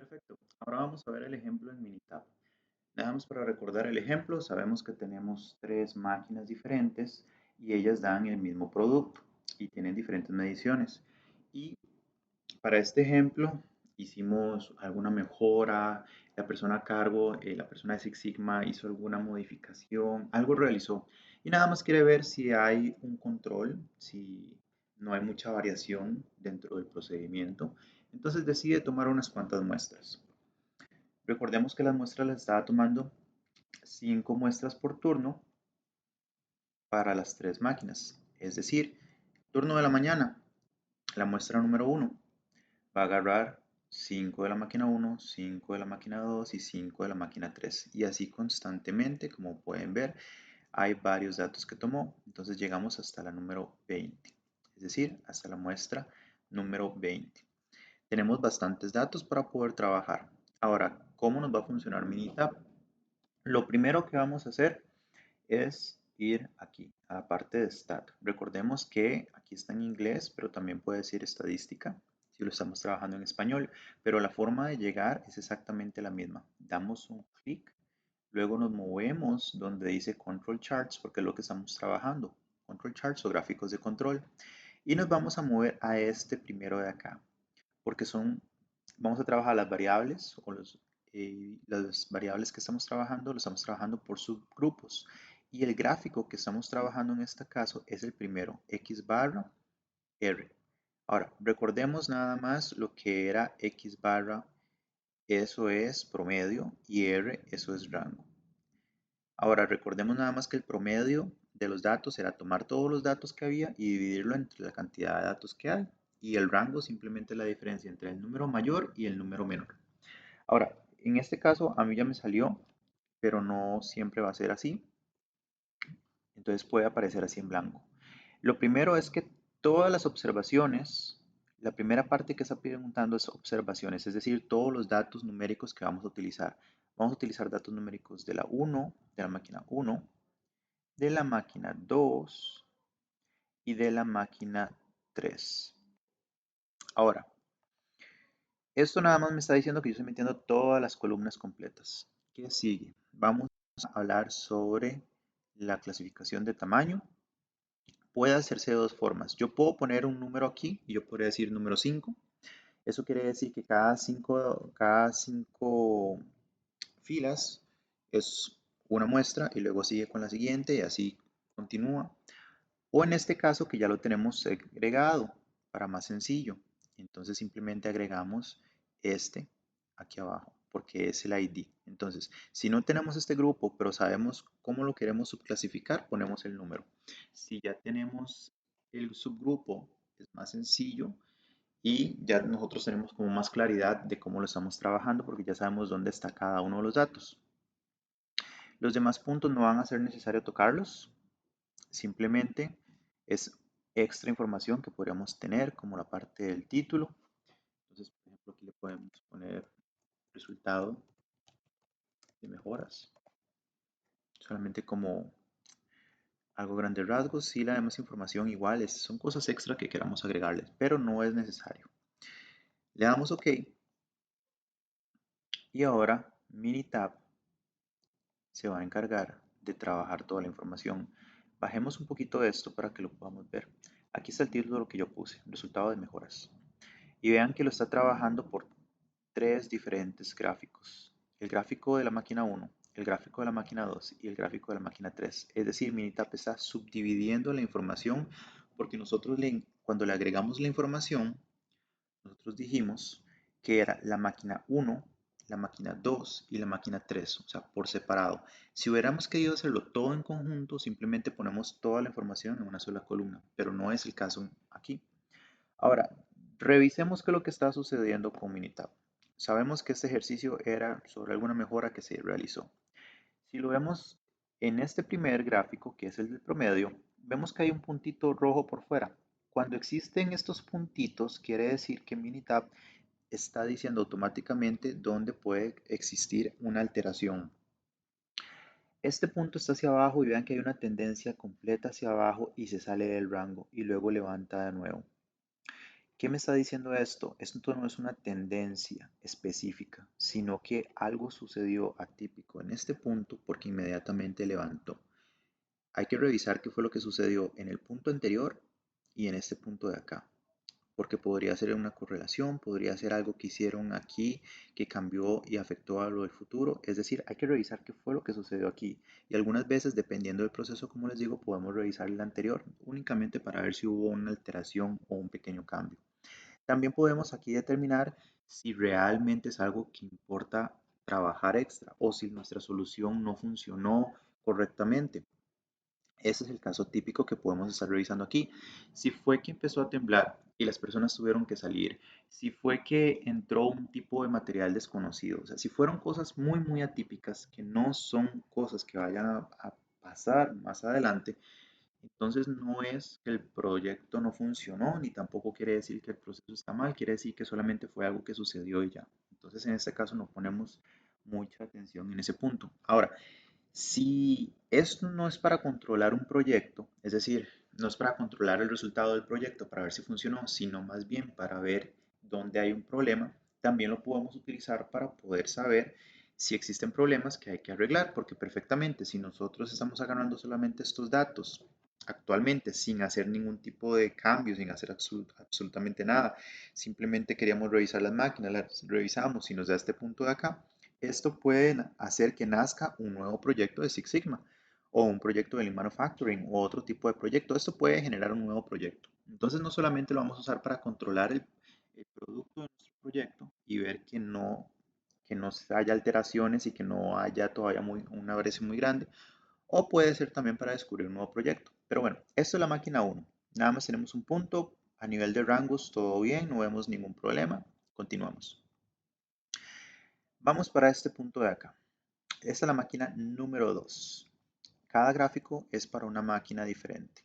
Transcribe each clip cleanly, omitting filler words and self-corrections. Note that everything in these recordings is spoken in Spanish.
Perfecto. Ahora vamos a ver el ejemplo en Minitab. Nada más para recordar el ejemplo, sabemos que tenemos tres máquinas diferentes y ellas dan el mismo producto y tienen diferentes mediciones. Y para este ejemplo hicimos alguna mejora, la persona a cargo, la persona de Six Sigma hizo alguna modificación, algo realizó y nada más quiere ver si hay un control, si no hay mucha variación dentro del procedimiento. Entonces decide tomar unas cuantas muestras. Recordemos que las muestras las estaba tomando 5 muestras por turno para las tres máquinas. Es decir, turno de la mañana, la muestra número uno va a agarrar 5 de la máquina uno, 5 de la máquina 2 y 5 de la máquina 3. Y así constantemente, como pueden ver, hay varios datos que tomó. Entonces llegamos hasta la número 20, es decir, hasta la muestra número 20. Tenemos bastantes datos para poder trabajar. Ahora, ¿cómo nos va a funcionar Minitab? Lo primero que vamos a hacer es ir aquí, a la parte de Stat. Recordemos que aquí está en inglés, pero también puede decir estadística, si lo estamos trabajando en español, pero la forma de llegar es exactamente la misma. Damos un clic, luego nos movemos donde dice Control Charts, porque es lo que estamos trabajando. Control Charts o gráficos de control. Y nos vamos a mover a este primero de acá, porque vamos a trabajar las variables o las variables que estamos trabajando, lo estamos trabajando por subgrupos. Y el gráfico que estamos trabajando en este caso es el primero, X barra R. Ahora, recordemos nada más lo que era X barra, eso es promedio, y R, eso es rango. Ahora, recordemos nada más que el promedio de los datos era tomar todos los datos que había y dividirlo entre la cantidad de datos que hay. Y el rango simplemente es la diferencia entre el número mayor y el número menor. Ahora, en este caso a mí ya me salió, pero no siempre va a ser así. Entonces puede aparecer así en blanco. Lo primero es que todas las observaciones, la primera parte que está preguntando es observaciones, es decir, todos los datos numéricos que vamos a utilizar. Vamos a utilizar datos numéricos de la 1, de la máquina 1, de la máquina 2 y de la máquina 3. Ahora, esto nada más me está diciendo que yo estoy metiendo todas las columnas completas. ¿Qué sigue? Vamos a hablar sobre la clasificación de tamaño. Puede hacerse de dos formas. Yo puedo poner un número aquí y yo podría decir número 5. Eso quiere decir que cada cinco filas es una muestra y luego sigue con la siguiente y así continúa. O en este caso que ya lo tenemos segregado para más sencillo. Entonces simplemente agregamos este aquí abajo porque es el ID. Entonces, si no tenemos este grupo, pero sabemos cómo lo queremos subclasificar, ponemos el número. Si ya tenemos el subgrupo, es más sencillo y ya nosotros tenemos como más claridad de cómo lo estamos trabajando porque ya sabemos dónde está cada uno de los datos. Los demás puntos no van a ser necesario tocarlos, simplemente es extra información que podríamos tener como la parte del título. Entonces, por ejemplo, aquí le podemos poner resultado de mejoras, solamente como algo grandes rasgos y la demás información igual son cosas extra que queramos agregarles, pero no es necesario. Le damos OK y ahora Minitab se va a encargar de trabajar toda la información. Bajemos un poquito esto para que lo podamos ver. Aquí está el título de lo que yo puse, resultado de mejoras. Y vean que lo está trabajando por tres diferentes gráficos. El gráfico de la máquina 1, el gráfico de la máquina 2 y el gráfico de la máquina 3. Es decir, Minitab está subdividiendo la información porque cuando le agregamos la información, nosotros dijimos que era la máquina 1, la máquina 2 y la máquina 3, o sea, por separado. Si hubiéramos querido hacerlo todo en conjunto, simplemente ponemos toda la información en una sola columna, pero no es el caso aquí. Ahora, revisemos qué es lo que está sucediendo con Minitab. Sabemos que este ejercicio era sobre alguna mejora que se realizó. Si lo vemos en este primer gráfico, que es el del promedio, vemos que hay un puntito rojo por fuera. Cuando existen estos puntitos, quiere decir que Minitab está diciendo automáticamente dónde puede existir una alteración. Este punto está hacia abajo y vean que hay una tendencia completa hacia abajo y se sale del rango y luego levanta de nuevo. ¿Qué me está diciendo esto? Esto no es una tendencia específica, sino que algo sucedió atípico en este punto porque inmediatamente levantó. Hay que revisar qué fue lo que sucedió en el punto anterior y en este punto de acá, porque podría ser una correlación, podría ser algo que hicieron aquí que cambió y afectó a lo del futuro. Es decir, hay que revisar qué fue lo que sucedió aquí. Y algunas veces, dependiendo del proceso, como les digo, podemos revisar el anterior únicamente para ver si hubo una alteración o un pequeño cambio. También podemos aquí determinar si realmente es algo que importa trabajar extra o si nuestra solución no funcionó correctamente. Ese es el caso típico que podemos estar revisando aquí. Si fue que empezó a temblar y las personas tuvieron que salir, si fue que entró un tipo de material desconocido, o sea, si fueron cosas muy atípicas que no son cosas que vayan a pasar más adelante, entonces no es que el proyecto no funcionó, ni tampoco quiere decir que el proceso está mal, quiere decir que solamente fue algo que sucedió y ya. Entonces en este caso no ponemos mucha atención en ese punto. Ahora, si esto no es para controlar un proyecto, es decir, no es para controlar el resultado del proyecto para ver si funcionó, sino más bien para ver dónde hay un problema, también lo podemos utilizar para poder saber si existen problemas que hay que arreglar, porque perfectamente, si nosotros estamos agarrando solamente estos datos actualmente sin hacer ningún tipo de cambio, sin hacer absolutamente nada, simplemente queríamos revisar las máquinas, las revisamos y nos da este punto de acá, esto puede hacer que nazca un nuevo proyecto de Six Sigma o un proyecto de Lean Manufacturing o otro tipo de proyecto. Esto puede generar un nuevo proyecto. Entonces no solamente lo vamos a usar para controlar el producto de nuestro proyecto y ver que no haya alteraciones y que no haya todavía una variación muy grande, o puede ser también para descubrir un nuevo proyecto. Pero bueno, esto es la máquina uno. Nada más tenemos un punto. A nivel de rangos, todo bien, no vemos ningún problema. Continuamos. Vamos para este punto de acá. Esta es la máquina número 2. Cada gráfico es para una máquina diferente.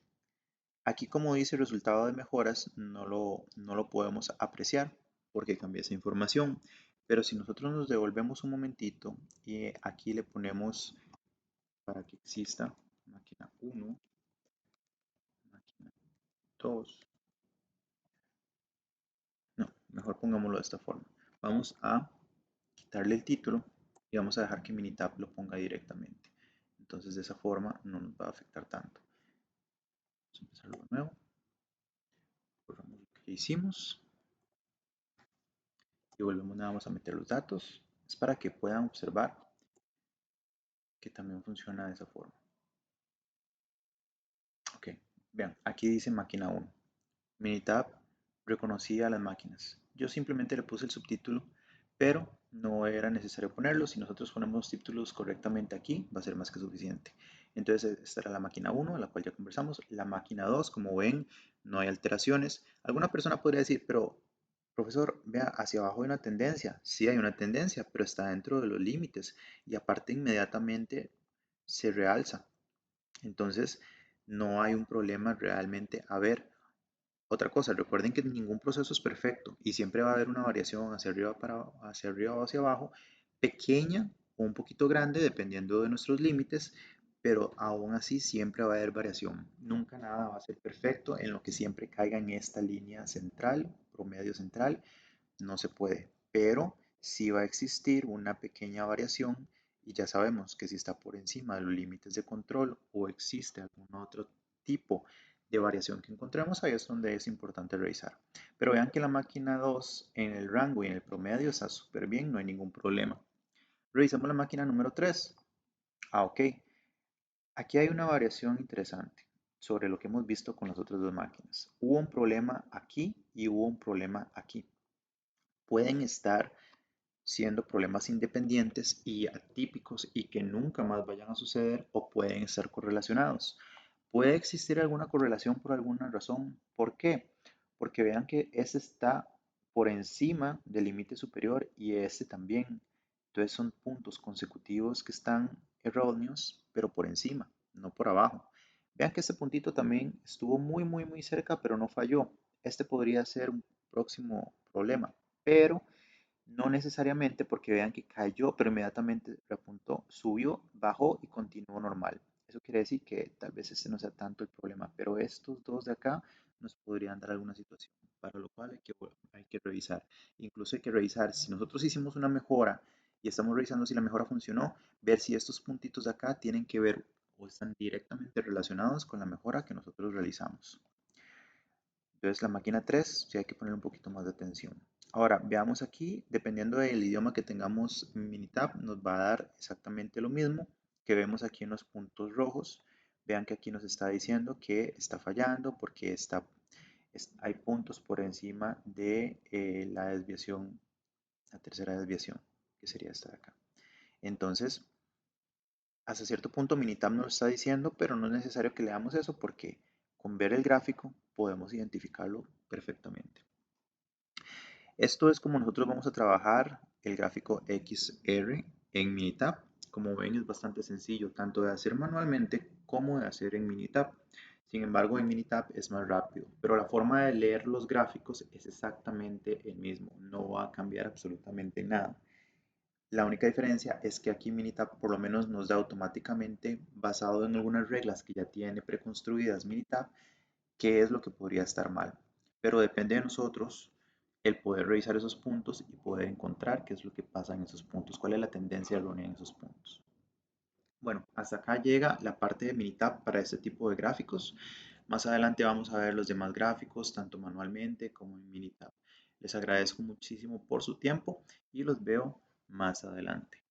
Aquí, como dice resultado de mejoras, no lo podemos apreciar porque cambia esa información. Pero si nosotros nos devolvemos un momentito y aquí le ponemos para que exista máquina uno, máquina 2, no, mejor pongámoslo de esta forma. Vamos a quitarle el título y vamos a dejar que Minitab lo ponga directamente. Entonces de esa forma no nos va a afectar tanto. Vamos a empezarlo de nuevo. Borramos lo que hicimos y volvemos nada más a meter los datos. Es para que puedan observar que también funciona de esa forma. Ok, vean, aquí dice máquina 1. Minitab reconocía las máquinas. Yo simplemente le puse el subtítulo, pero no era necesario ponerlo. Si nosotros ponemos los títulos correctamente aquí, va a ser más que suficiente. Entonces, esta era la máquina 1, la cual ya conversamos. La máquina 2, como ven, no hay alteraciones. Alguna persona podría decir, pero profesor, vea, hacia abajo hay una tendencia. Sí hay una tendencia, pero está dentro de los límites y aparte inmediatamente se realza. Entonces, no hay un problema realmente a ver. Otra cosa, recuerden que ningún proceso es perfecto y siempre va a haber una variación hacia arriba o hacia abajo, pequeña o un poquito grande, dependiendo de nuestros límites, pero aún así siempre va a haber variación. Nunca nada va a ser perfecto en lo que siempre caiga en esta línea central, promedio central, no se puede, pero sí va a existir una pequeña variación y ya sabemos que si está por encima de los límites de control o existe algún otro tipo de variación que encontremos, ahí es donde es importante revisar. Pero vean que la máquina 2 en el rango y en el promedio está súper bien, no hay ningún problema. Revisamos la máquina número 3. Ah, ok. Aquí hay una variación interesante sobre lo que hemos visto con las otras dos máquinas. Hubo un problema aquí y hubo un problema aquí. Pueden estar siendo problemas independientes y atípicos y que nunca más vayan a suceder o pueden estar correlacionados. Puede existir alguna correlación por alguna razón. ¿Por qué? Porque vean que este está por encima del límite superior y este también. Entonces son puntos consecutivos que están erróneos, pero por encima, no por abajo. Vean que este puntito también estuvo muy cerca, pero no falló. Este podría ser un próximo problema, pero no necesariamente porque vean que cayó, pero inmediatamente repuntó, subió, bajó y continuó normal. Eso quiere decir que tal vez este no sea tanto el problema, pero estos dos de acá nos podrían dar alguna situación. para lo cual hay que revisar. Incluso hay que revisar si nosotros hicimos una mejora y estamos revisando si la mejora funcionó, ver si estos puntitos de acá tienen que ver o están directamente relacionados con la mejora que nosotros realizamos. Entonces la máquina 3 sí hay que poner un poquito más de atención. Ahora, veamos aquí, dependiendo del idioma que tengamos Minitab, nos va a dar exactamente lo mismo que vemos aquí en los puntos rojos. Vean que aquí nos está diciendo que está fallando porque hay puntos por encima de la desviación, la tercera desviación, que sería esta de acá. Entonces, hasta cierto punto Minitab nos lo está diciendo, pero no es necesario que leamos eso porque con ver el gráfico podemos identificarlo perfectamente. Esto es como nosotros vamos a trabajar el gráfico XR en Minitab. Como ven es bastante sencillo, tanto de hacer manualmente como de hacer en Minitab. Sin embargo, en Minitab es más rápido, pero la forma de leer los gráficos es exactamente el mismo, no va a cambiar absolutamente nada. La única diferencia es que aquí Minitab por lo menos nos da automáticamente, basado en algunas reglas que ya tiene preconstruidas Minitab, qué es lo que podría estar mal. Pero depende de nosotros el poder revisar esos puntos y poder encontrar qué es lo que pasa en esos puntos, cuál es la tendencia errónea en esos puntos. Bueno, hasta acá llega la parte de Minitab para este tipo de gráficos. Más adelante vamos a ver los demás gráficos, tanto manualmente como en Minitab. Les agradezco muchísimo por su tiempo y los veo más adelante.